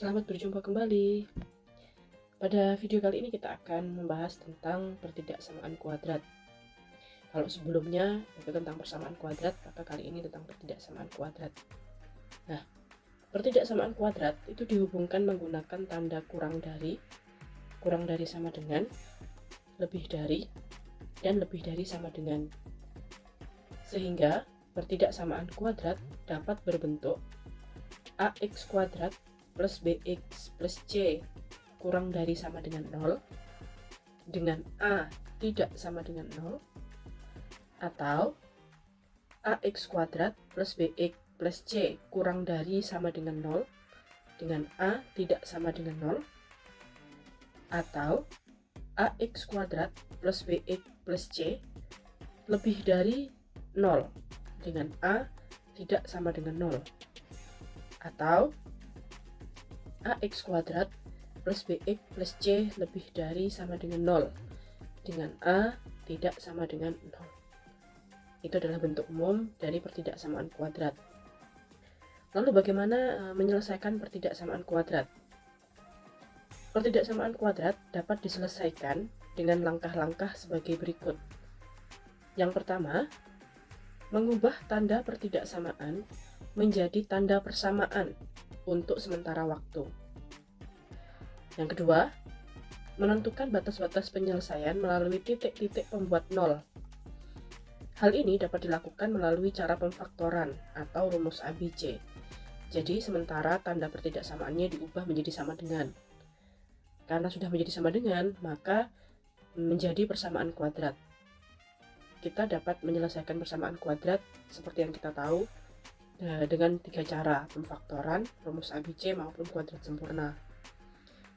Selamat berjumpa kembali. Pada video kali ini kita akan membahas tentang pertidaksamaan kuadrat. Kalau sebelumnya itu tentang persamaan kuadrat, maka kali ini tentang pertidaksamaan kuadrat. Nah, pertidaksamaan kuadrat itu dihubungkan menggunakan tanda kurang dari sama dengan, lebih dari, dan lebih dari sama dengan. Sehingga pertidaksamaan kuadrat dapat berbentuk ax kuadrat plus bx plus c kurang dari sama dengan 0 dengan a tidak sama dengan 0, atau ax kuadrat plus bx plus c kurang dari sama dengan 0 dengan a tidak sama dengan 0, atau ax kuadrat plus bx plus c lebih dari 0 dengan a tidak sama dengan 0, atau ax kuadrat plus bx plus c lebih dari sama dengan 0 dengan a tidak sama dengan 0. Itu adalah bentuk umum dari pertidaksamaan kuadrat. Lalu bagaimana menyelesaikan pertidaksamaan kuadrat? Pertidaksamaan kuadrat dapat diselesaikan dengan langkah-langkah sebagai berikut. Yang pertama, mengubah tanda pertidaksamaan menjadi tanda persamaan untuk sementara waktu. Yang kedua, menentukan batas-batas penyelesaian melalui titik-titik pembuat nol. Hal ini dapat dilakukan melalui cara pemfaktoran atau rumus ABC. Jadi sementara tanda pertidaksamaannya diubah menjadi sama dengan. Karena sudah menjadi sama dengan, maka menjadi persamaan kuadrat. Kita dapat menyelesaikan persamaan kuadrat seperti yang kita tahu dengan 3 cara, pemfaktoran, rumus ABC maupun kuadrat sempurna.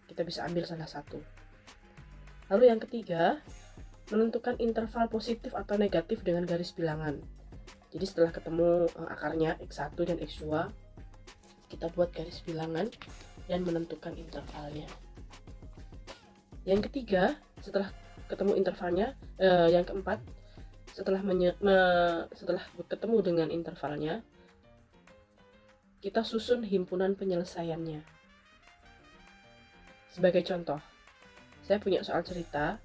Kita bisa ambil salah satu. Lalu yang ketiga, menentukan interval positif atau negatif dengan garis bilangan. Jadi setelah ketemu akarnya x1 dan x2, kita buat garis bilangan dan menentukan intervalnya. Yang ketiga, setelah ketemu intervalnya, yang keempat, setelah ketemu dengan intervalnya, kita susun himpunan penyelesaiannya. Sebagai contoh, saya punya soal cerita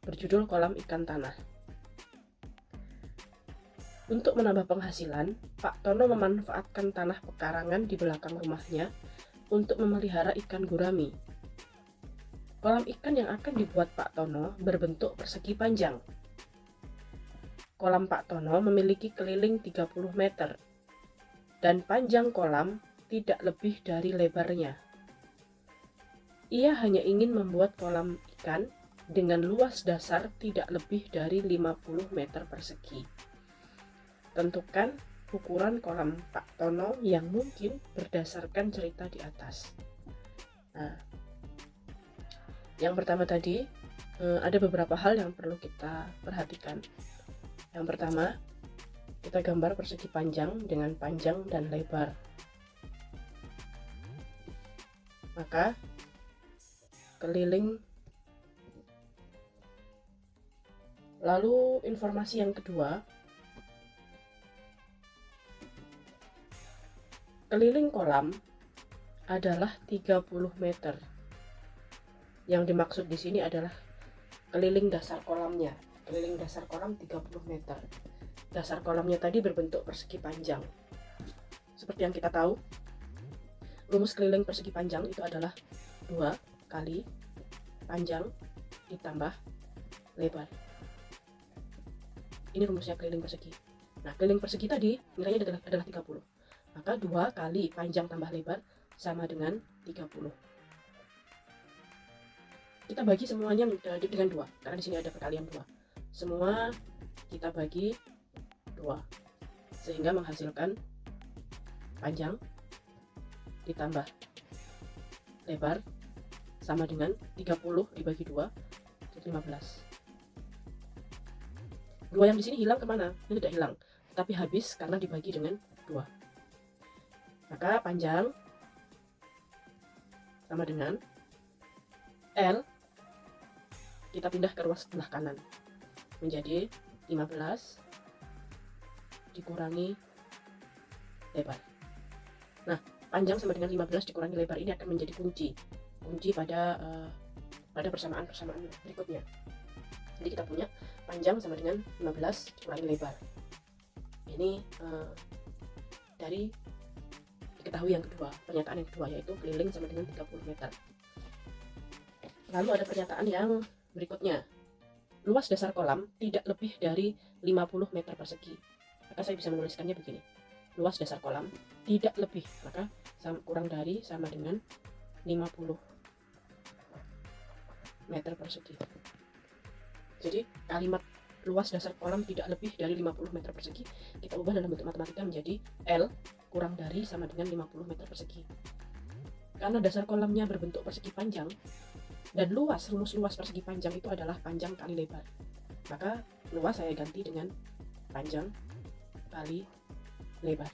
berjudul kolam ikan tanah. Untuk menambah penghasilan, Pak Tono memanfaatkan tanah pekarangan di belakang rumahnya untuk memelihara ikan gurami. Kolam ikan yang akan dibuat Pak Tono berbentuk persegi panjang. Kolam Pak Tono memiliki keliling 30 meter. Dan panjang kolam tidak lebih dari lebarnya. Ia hanya ingin membuat kolam ikan dengan luas dasar tidak lebih dari 50 meter persegi. Tentukan ukuran kolam Pak Tono yang mungkin berdasarkan cerita di atas. Nah, yang pertama tadi ada beberapa hal yang perlu kita perhatikan. Yang pertama, kita gambar persegi panjang dengan panjang dan lebar. Maka keliling. Lalu informasi yang kedua, keliling kolam adalah 30 meter. Yang dimaksud di sini adalah keliling dasar kolamnya. Keliling dasar kolam 30 meter. Dasar kolamnya tadi berbentuk persegi panjang. Seperti yang kita tahu, rumus keliling persegi panjang itu adalah 2 kali panjang ditambah lebar. Ini rumusnya keliling persegi. Nah, keliling persegi tadi nilainya adalah 30. Maka 2 kali panjang tambah lebar sama dengan 30. Kita bagi semuanya dengan 2, karena di sini ada perkalian 2. Semua kita bagi 2, sehingga menghasilkan panjang ditambah lebar sama dengan 30 dibagi 2 jadi 15. 2 yang di sini hilang kemana? Ini tidak hilang, tetapi habis karena dibagi dengan 2. Maka panjang sama dengan L, kita pindah ke ruas sebelah kanan menjadi 15 dikurangi lebar. Nah, panjang sama dengan 15 dikurangi lebar ini akan menjadi kunci pada persamaan berikutnya. Jadi kita punya panjang sama dengan 15 dikurangi lebar. Ini dari diketahui yang kedua, pernyataan yang kedua, yaitu keliling sama dengan 30 meter. Lalu ada pernyataan yang berikutnya, luas dasar kolam tidak lebih dari 50 meter persegi. Maka saya bisa menuliskannya begini, luas dasar kolam tidak lebih, maka kurang dari sama dengan 50 meter persegi. Jadi kalimat luas dasar kolam tidak lebih dari 50 meter persegi kita ubah dalam bentuk matematika menjadi L kurang dari sama dengan 50 meter persegi. Karena dasar kolamnya berbentuk persegi panjang dan rumus luas persegi panjang itu adalah panjang kali lebar, maka luas saya ganti dengan panjang kali lebar.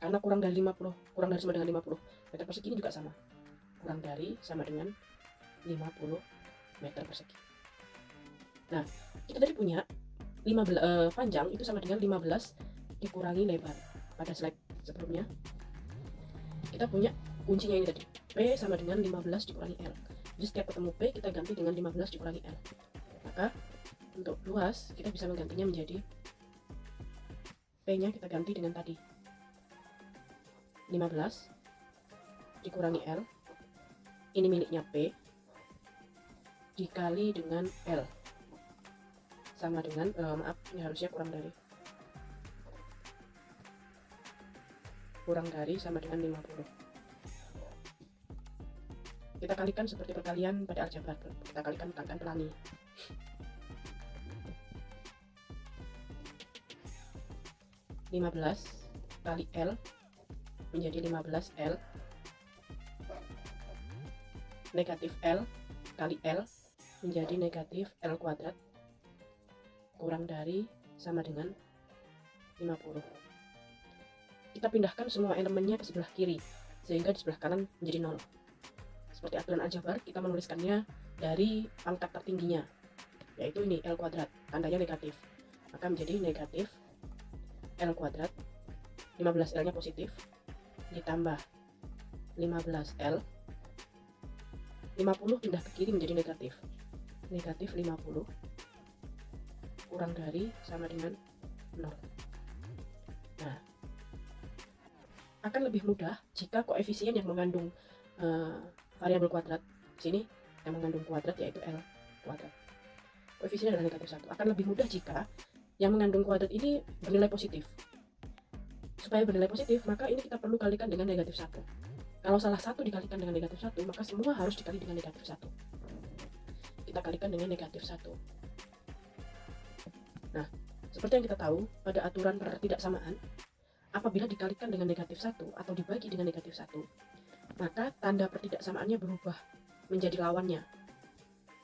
Karena kurang dari sama dengan 50 meter persegi ini juga sama, kurang dari sama dengan 50 meter persegi. Nah, kita tadi punya panjang itu sama dengan 15 dikurangi lebar. Pada slide sebelumnya kita punya kuncinya ini tadi, P sama dengan 15 dikurangi L. Jadi setiap ketemu P kita ganti dengan 15 dikurangi L. Maka untuk luas kita bisa menggantinya menjadi P nya kita ganti dengan tadi 15 dikurangi L, ini miliknya P, dikali dengan L sama dengan ini harusnya kurang dari sama dengan 50. Kita kalikan seperti perkalian pada aljabar, kita kalikan angka pelangi. (15 kali L) menjadi 15 L, negatif L kali L menjadi negatif L kuadrat, kurang dari sama dengan 50. Kita pindahkan semua elemennya ke sebelah kiri sehingga di sebelah kanan menjadi 0. Seperti aturan aljabar, kita menuliskannya dari pangkat tertingginya, yaitu ini L kuadrat, tandanya negatif, maka menjadi negatif L kuadrat, 15 L nya positif, ditambah 15 L, 50 pindah ke kiri menjadi negatif 50, kurang dari sama dengan 0. Nah, akan lebih mudah jika koefisien yang mengandung variabel kuadrat sini yang mengandung kuadrat yaitu L kuadrat, koefisien adalah negatif 1. Akan lebih mudah jika yang mengandung kuadrat ini bernilai positif. Supaya bernilai positif, maka ini kita perlu kalikan dengan negatif 1. Kalau salah satu dikalikan dengan negatif 1, maka semua harus dikali dengan negatif 1. Kita kalikan dengan negatif 1. Nah, seperti yang kita tahu pada aturan pertidaksamaan, apabila dikalikan dengan negatif 1 atau dibagi dengan negatif 1, maka tanda pertidaksamaannya berubah menjadi lawannya.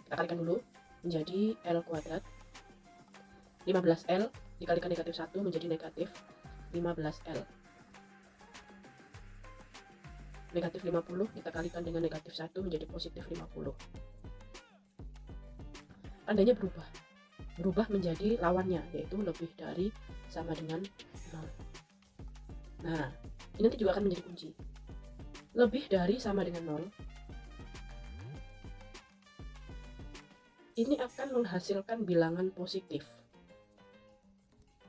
Kita kalikan dulu menjadi L kuadrat, 15L dikalikan negatif 1 menjadi negatif 15L. Negatif 50 kita kalikan dengan negatif 1 menjadi positif 50. Tandanya berubah menjadi lawannya, yaitu lebih dari sama dengan 0. Nah, ini nanti juga akan menjadi kunci. Lebih dari sama dengan 0 ini akan menghasilkan bilangan positif.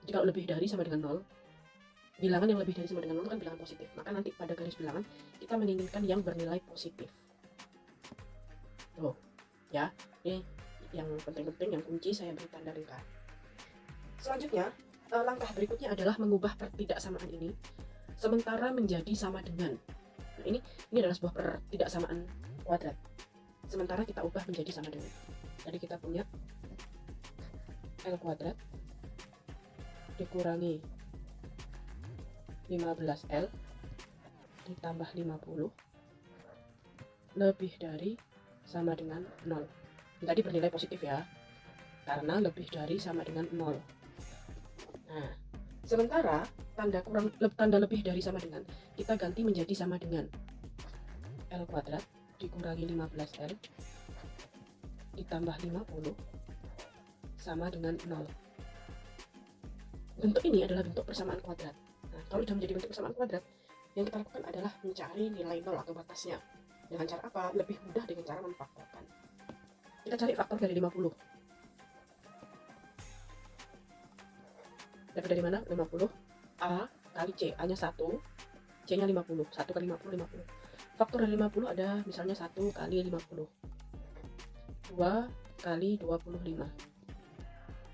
Jadi kalau lebih dari sama dengan 0, bilangan yang lebih dari sama dengan 0 kan bilangan positif. Maka nanti pada garis bilangan kita menginginkan yang bernilai positif. Tuh, ya, ini yang penting-penting, yang kunci saya beri tanda lingkar. Selanjutnya, langkah berikutnya adalah mengubah pertidaksamaan ini sementara menjadi sama dengan. Nah, ini adalah sebuah pertidaksamaan kuadrat. Sementara kita ubah menjadi sama dengan. Jadi kita punya L kuadrat dikurangi 15L ditambah 50 lebih dari sama dengan 0. Ini tadi bernilai positif ya, karena lebih dari sama dengan 0. Nah, sementara tanda lebih dari sama dengan kita ganti menjadi sama dengan L kuadrat dikurangi 15L ditambah 50 sama dengan 0. Bentuk ini adalah bentuk persamaan kuadrat. Nah, kalau sudah menjadi bentuk persamaan kuadrat, Yang kita lakukan adalah mencari nilai nol atau batasnya. Dengan cara apa? Lebih mudah dengan cara memfaktorkan. Kita cari faktor dari 50. Dapat dari mana? 50. A kali C. A nya 1, C nya 50. 1 kali 50, 50. Faktor dari 50 ada misalnya 1 kali 50, 2 kali 25,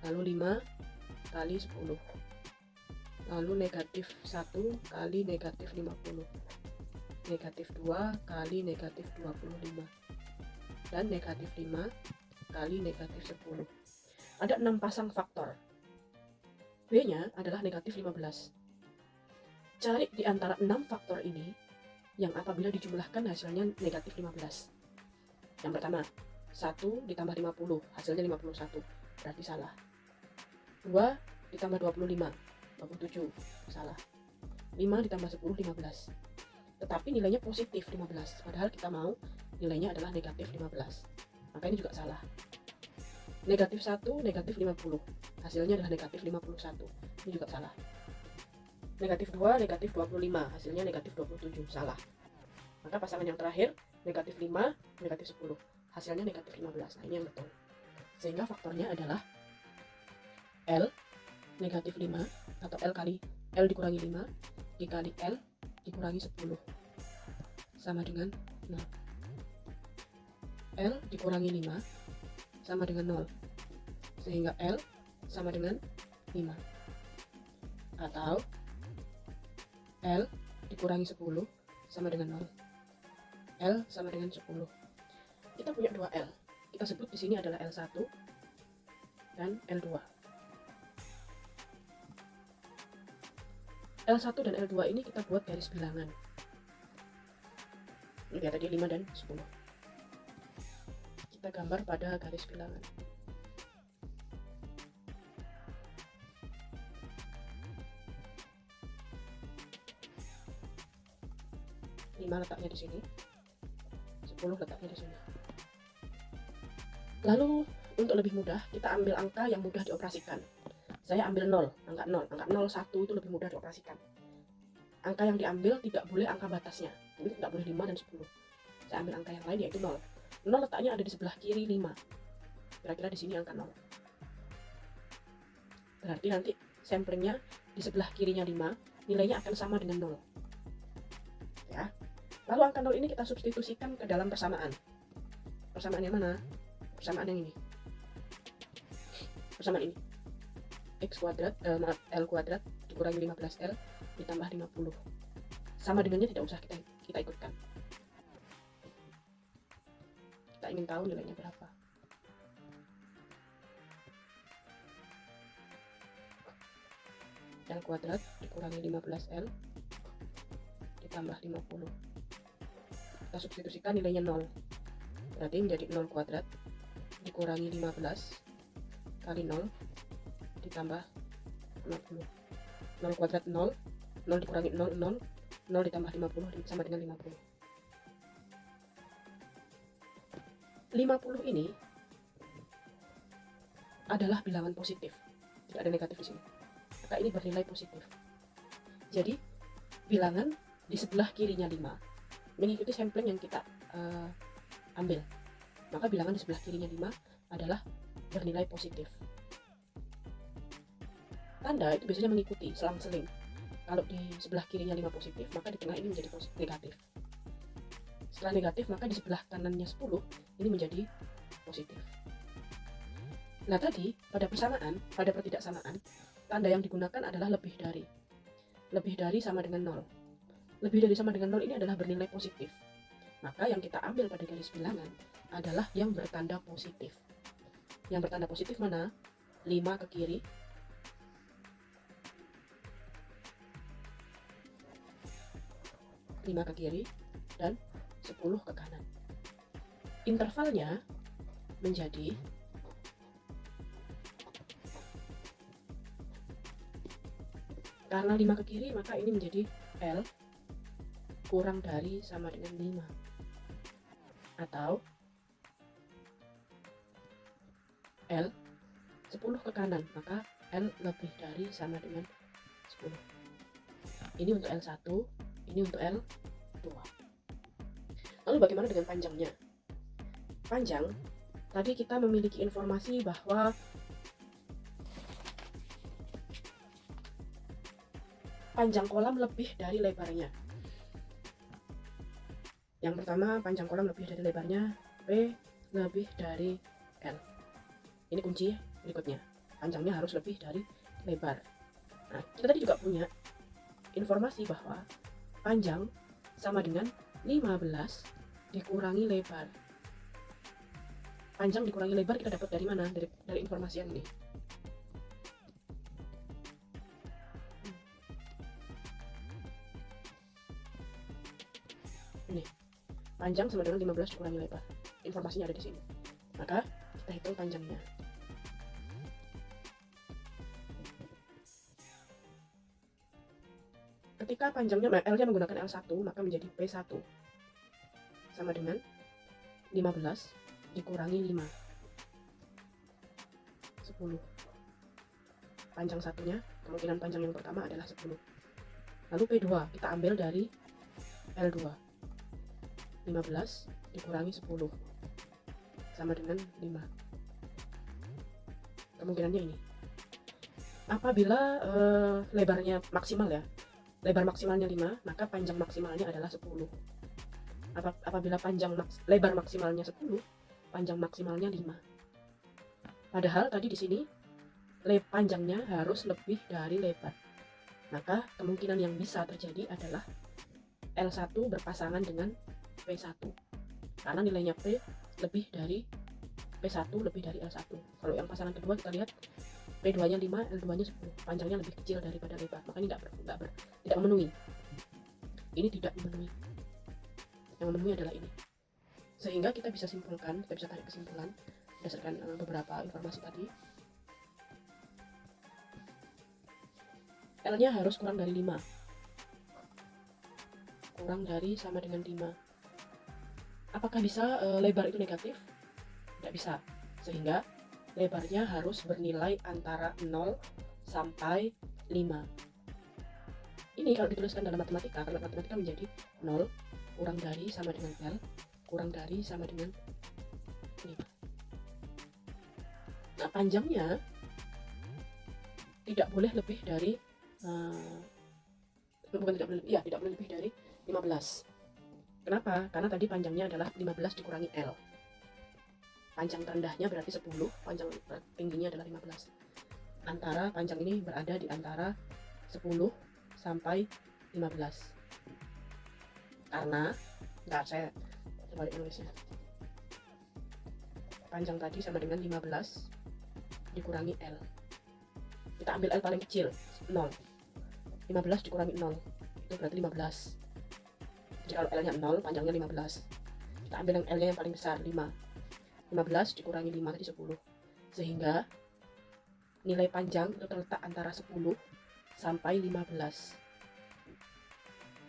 lalu 5 kali 10, lalu negatif 1 kali negatif 50, negatif 2 kali negatif 25, dan negatif 5 kali negatif 10. Ada 6 pasang faktor. B nya adalah negatif 15. Cari di antara 6 faktor ini yang apabila dijumlahkan hasilnya negatif 15. Yang pertama, 1 ditambah 50 hasilnya 51, berarti salah. 2 ditambah 25, 27, salah. 5 ditambah 10, 15. Tetapi nilainya positif 15, padahal kita mau nilainya adalah negatif 15. Maka ini juga salah. Negatif 1, negatif 50, hasilnya adalah negatif 51. Ini juga salah. Negatif 2, negatif 25, hasilnya negatif 27, salah. Maka pasangan yang terakhir, negatif 5, negatif 10, hasilnya negatif 15. Nah, ini yang betul. Sehingga faktornya adalah L negatif 5, atau L kali L dikurangi 5 dikali L dikurangi 10 sama dengan 0. L dikurangi 5 sama dengan 0, sehingga L sama dengan 5. Atau L dikurangi 10 sama dengan 0. L sama dengan 10. Kita punya 2 L. Kita sebut di sini adalah L1 dan L2. L1 dan L2 ini kita buat garis bilangan. Ini tadi 5 dan 10. Kita gambar pada garis bilangan. Letaknya di sini, 10 letaknya di sini. Lalu untuk lebih mudah kita ambil angka yang mudah dioperasikan. Saya ambil 0, angka 0, angka 01 itu lebih mudah dioperasikan. Angka yang diambil tidak boleh angka batasnya, jadi tidak boleh 5 dan 10. Saya ambil angka yang lain yaitu 0. 0 letaknya ada di sebelah kiri 5. Kira-kira di sini angka 0. Berarti nanti samplingnya di sebelah kirinya 5, nilainya akan sama dengan 0. Ya. Lalu angka 0 ini kita substitusikan ke dalam persamaan. Persamaan yang mana? Persamaan yang ini. Persamaan ini. X kuadrat, L kuadrat dikurangi 15L ditambah 50. Sama dengannya tidak usah kita ikutkan. Kita ingin tahu nilainya berapa. L kuadrat dikurangi 15L ditambah 50. Kita substitusikan nilainya 0. Berarti menjadi 0 kuadrat dikurangi 15 kali 0 ditambah 50. 0 kuadrat 0, 0 dikurangi 0, 0, 0 ditambah 50 sama dengan 50. 50 ini adalah bilangan positif, tidak ada negatif di sini. Maka ini bernilai positif. Jadi bilangan di sebelah kirinya 5 mengikuti sampling yang kita ambil. Maka bilangan di sebelah kirinya 5 adalah bernilai positif. Tanda itu biasanya mengikuti selang-seling. Kalau di sebelah kirinya 5 positif, maka di tengah ini menjadi negatif. Setelah negatif, maka di sebelah kanannya 10 ini menjadi positif. Nah tadi pada persamaan, pada pertidaksamaan, tanda yang digunakan adalah lebih dari. Lebih dari sama dengan 0. Lebih dari sama dengan 0 ini adalah bernilai positif. Maka yang kita ambil pada garis bilangan adalah yang bertanda positif. Yang bertanda positif mana? 5 ke kiri, 5 ke kiri, dan 10 ke kanan. Intervalnya menjadi karena 5 ke kiri, maka ini menjadi L kurang dari sama dengan 5. Atau L 10 ke kanan, maka L lebih dari sama dengan 10. Ini untuk L1, Ini untuk L2. Lalu bagaimana dengan panjangnya? Panjang, tadi kita memiliki informasi bahwa panjang kolam lebih dari lebarnya. Yang pertama, panjang kolam lebih dari lebarnya, P lebih dari L. Ini kunci berikutnya, panjangnya harus lebih dari lebar. Nah, kita tadi juga punya informasi bahwa panjang sama dengan 15 dikurangi lebar. Panjang dikurangi lebar kita dapat dari mana? Dari informasi yang ini. Ini. Panjang sama dengan 15 dikurangi lebar. Informasinya ada di sini. Maka kita hitung panjangnya. Ketika panjangnya L-nya menggunakan L1, maka menjadi P1 sama dengan 15 dikurangi 5. 10. Panjang satunya, kemungkinan panjang yang pertama adalah 10. Lalu P2 kita ambil dari L2. 15 dikurangi 10 sama dengan 5. Kemungkinannya ini. Apabila lebarnya maksimal ya, lebar maksimalnya 5, maka panjang maksimalnya adalah 10. Apabila lebar maksimalnya 10, panjang maksimalnya 5. Padahal tadi di sini panjangnya harus lebih dari lebar. Maka kemungkinan yang bisa terjadi adalah L1 berpasangan dengan P1. Karena nilainya P lebih dari P1 lebih dari L1. Kalau yang pasangan kedua kita lihat P2-nya 5, L2-nya 10. Panjangnya lebih kecil daripada lebar. Makanya tidak memenuhi. Ini tidak memenuhi. Yang memenuhi adalah ini. Sehingga kita bisa simpulkan, kita bisa tarik kesimpulan berdasarkan beberapa informasi tadi. L-nya harus kurang dari 5. Kurang dari sama dengan 5. Apakah bisa lebar itu negatif? Tidak bisa. Sehingga lebarnya harus bernilai antara 0 sampai 5. Ini kalau dituliskan dalam matematika, kalau matematika menjadi 0 kurang dari sama dengan L kurang dari sama dengan 5. Nah, panjangnya tidak boleh lebih dari tidak boleh lebih dari 15. Kenapa? Karena tadi panjangnya adalah 15 dikurangi L. Panjang terendahnya berarti 10, panjang tingginya adalah 15. Panjang ini berada di antara 10 sampai 15. Karena, saya coba nulisnya. Panjang tadi sama dengan 15 dikurangi L. Kita ambil L paling kecil, 0. 15 dikurangi 0, itu berarti 15. Jadi kalau L-nya 0, panjangnya 15. Kita ambil yang L-nya yang paling besar, 5. 15 dikurangi 5 tadi 10. Sehingga nilai panjang itu terletak antara 10 sampai 15.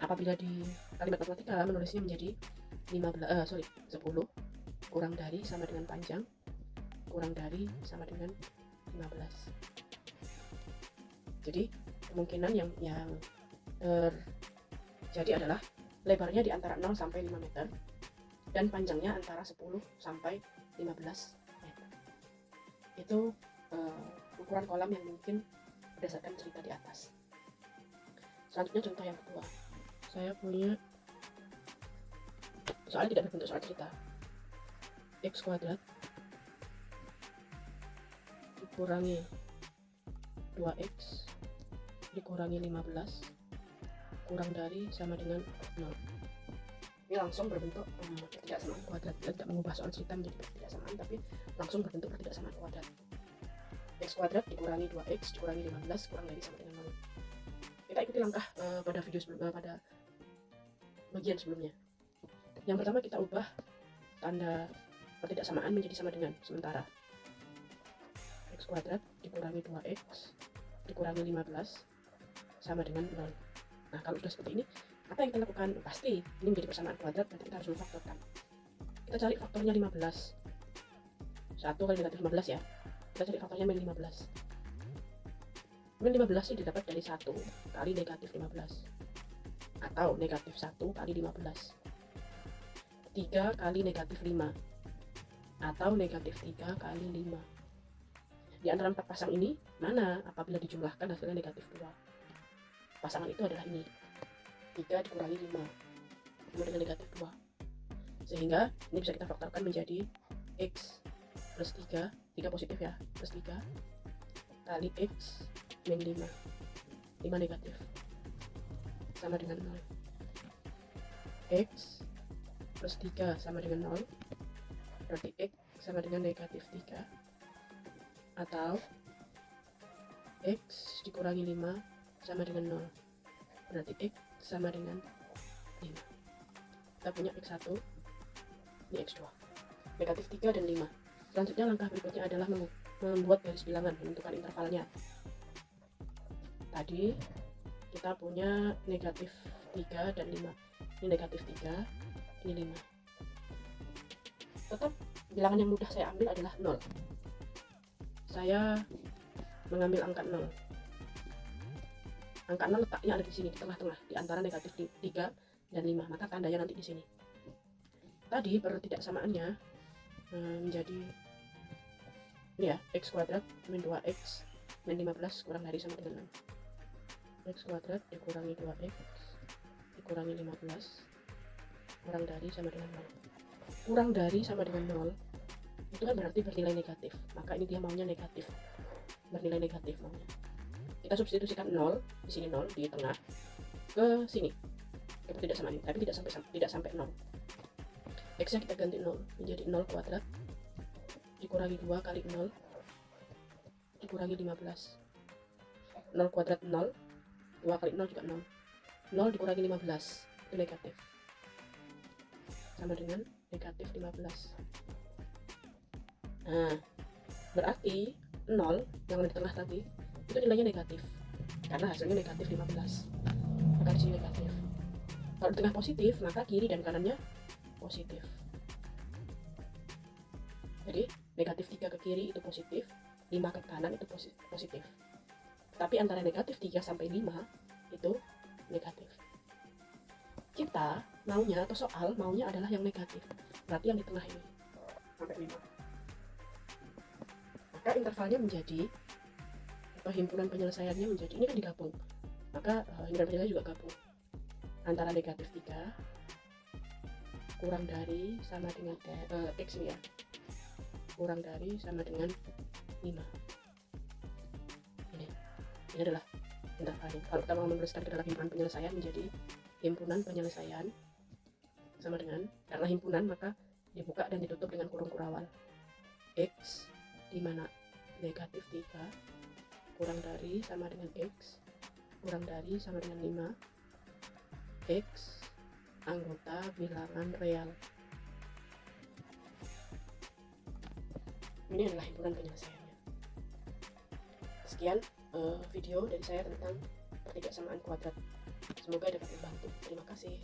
Apabila di kalimat matematika menulisnya menjadi 10 kurang dari sama dengan panjang kurang dari sama dengan 15. Jadi kemungkinan yang terjadi adalah lebarnya di antara 0 sampai 5 meter dan panjangnya antara 10 sampai 15 meter. Itu ukuran kolam yang mungkin berdasarkan cerita di atas. Selanjutnya contoh yang kedua. Saya punya soalnya tidak berbentuk soal cerita. X kuadrat dikurangi 2x dikurangi 15 kurang dari sama dengan 0. Ini langsung berbentuk ketidaksamaan kuadrat. Kita tidak mengubah soal cerita menjadi ketidaksamaan, tapi langsung berbentuk ketidaksamaan kuadrat. X kuadrat dikurangi 2x dikurangi 15 kurang dari sama dengan 0. Kita ikuti langkah pada video pada bagian sebelumnya. Yang pertama kita ubah tanda ketidaksamaan menjadi sama dengan, sementara x kuadrat dikurangi 2x dikurangi 15 sama dengan 0. Nah, kalau sudah seperti ini, apa yang kita lakukan? Pasti ini menjadi persamaan kuadrat, berarti kita harus memfaktorkan. Kita cari faktornya 15. 1 kali negatif 15 ya. Kita cari faktornya min 15. Min 15 ini didapat dari 1 kali negatif 15. atau negatif 1 kali 15. 3 kali negatif 5 atau negatif 3 kali 5. Di antara 4 pasang ini, mana apabila dijumlahkan hasilnya negatif 2? Pasangan itu adalah ini, 3 dikurangi 5 sama dengan negatif 2. Sehingga ini bisa kita faktorkan menjadi X plus 3 positif ya, plus 3 kali X min 5 negatif sama dengan 0. X plus 3 sama dengan 0, berarti X sama dengan negatif 3, atau X dikurangi 5 sama dengan 0, berarti X sama dengan 5. Kita punya X1, ini X2, negatif 3 dan 5. Selanjutnya langkah berikutnya adalah membuat garis bilangan, menentukan intervalnya. Tadi kita punya negatif 3 dan 5, ini negatif 3, ini 5. Tetap bilangan yang mudah saya ambil adalah 0. Saya mengambil angka 0. Angka 0 letaknya ada di sini, di tengah-tengah, di antara negatif 3 dan 5, maka tandanya nanti di sini. Tadi pertidaksamaannya menjadi ini ya, x kuadrat min 2x min 15 kurang dari sama dengan 6. X kuadrat dikurangi 2x dikurangi 15 kurang dari sama dengan 0. Kurang dari sama dengan 0 itu kan berarti bernilai negatif, maka ini dia maunya negatif, bernilai negatif maunya. Kita substitusikan 0 di sini, 0 di tengah, ke sini kita tidak sama ini, tapi tidak sampai 0. X nya kita ganti 0 menjadi 0 kuadrat dikurangi 2 kali 0 dikurangi 15. 0 kuadrat 0, 2 kali 0 juga 0. 0 dikurangi 15 itu negatif, sama dengan negatif 15. Nah, berarti 0 yang ada di tengah tadi itu nilainya negatif karena hasilnya negatif 15, maka di sini negatif. Kalau di tengah positif, maka kiri dan kanannya positif. Jadi negatif 3 ke kiri itu positif, 5 ke kanan itu positif. Tapi antara negatif 3 sampai 5 itu negatif. Kita maunya, atau soal maunya adalah yang negatif, berarti yang di tengah ini sampai 5. Maka intervalnya menjadi, atau himpunan penyelesaiannya menjadi, ini kan digabung, maka himpunan penyelesaian juga gabung antara negatif 3 kurang dari sama dengan X ya, kurang dari sama dengan 5. Ini adalah intervalnya. Kalau kita mau menuliskan ke dalam himpunan penyelesaian menjadi himpunan penyelesaian sama dengan, karena himpunan maka dibuka dan ditutup dengan kurung kurawal. X di mana negatif 3 kurang dari sama dengan X kurang dari sama dengan 5, X anggota bilangan real. Ini adalah himpunan penyelesaiannya. Sekian video dari saya tentang pertidaksamaan kuadrat. Semoga dapat membantu. Terima kasih.